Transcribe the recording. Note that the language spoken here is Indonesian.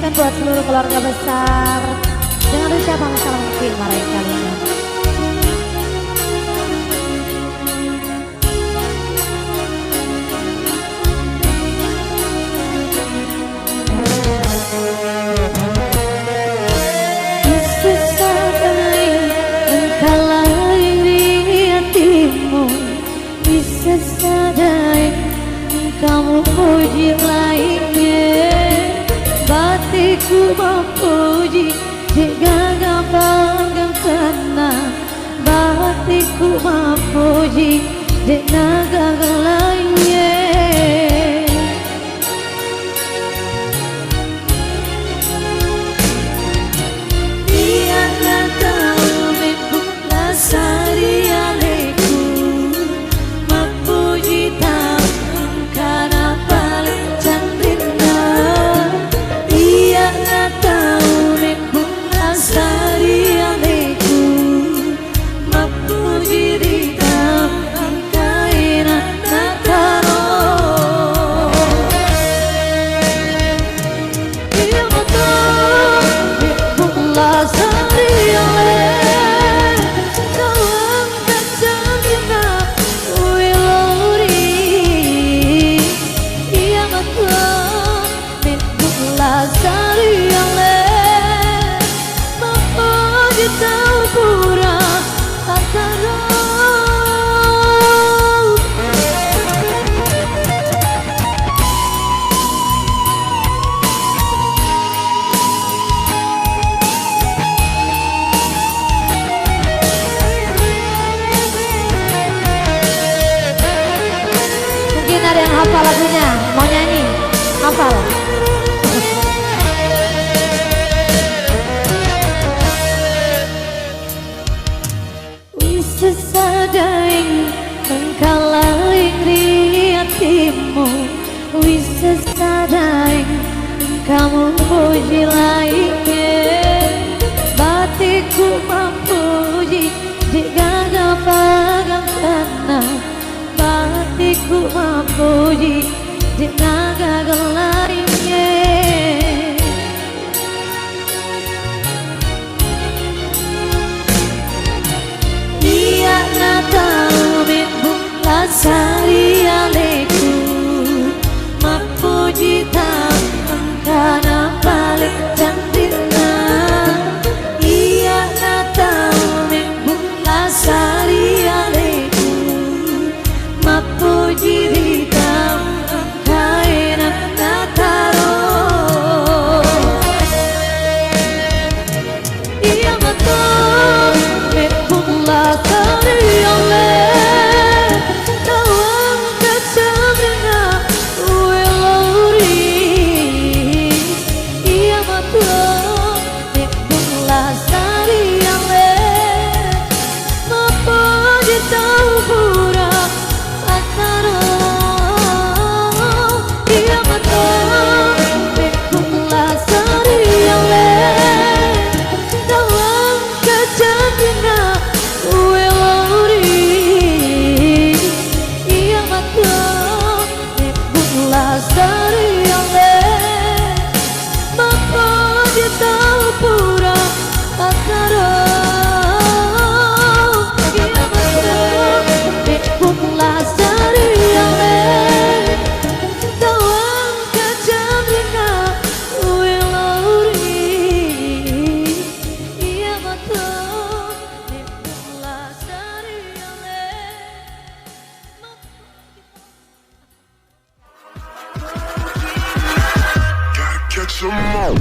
spesialkan buat seluruh keluarga besar dengan ucapan salam kecil marahin kalian. Bisa sadai kamu puji lainnya, batikku memuji jika gampang tenang, batikku memuji jika gagal lainnya. Dia tak tahu membuka sari aleku, memuji tahu karena paling cantiknya. Dia tak tahu membuka sari aleku, memuji di dalam kainan nataro. Dia tahu membuka sari aleku, kau angkat cantiknya wiluri. Dia tahu membuka sari aleku, memuji tahu pura antara. Mungkin ada yang hafal lagunya, mau nyanyi, hafal. Bisa sadai mengkalai hatimu, bisa sadai kamu puji lainnya, batikku memuji jika gampang tenang, batikku memuji jika gagal lainnya. Dia tak tahu membuka sari aleku, memuji tahu karena paling cantiknya. Dia tak tahu membuka sari aleku, memuji di dalam kainan nataro. Dia betul membuka sari aleku, kau angkat cantiknya wiluri. Dia betul membuka sari aleku, memuji tahu pura antara. Dia betul membuka sari aleku, kau angkat cantiknya wiluri. Dia betul membuka sari aleku, memuji tahu pura antara. Dia betul membuka sari aleku, kau angkat cantiknya wiluri. Dia betul membuka sari aleku. Gotta catch 'em all.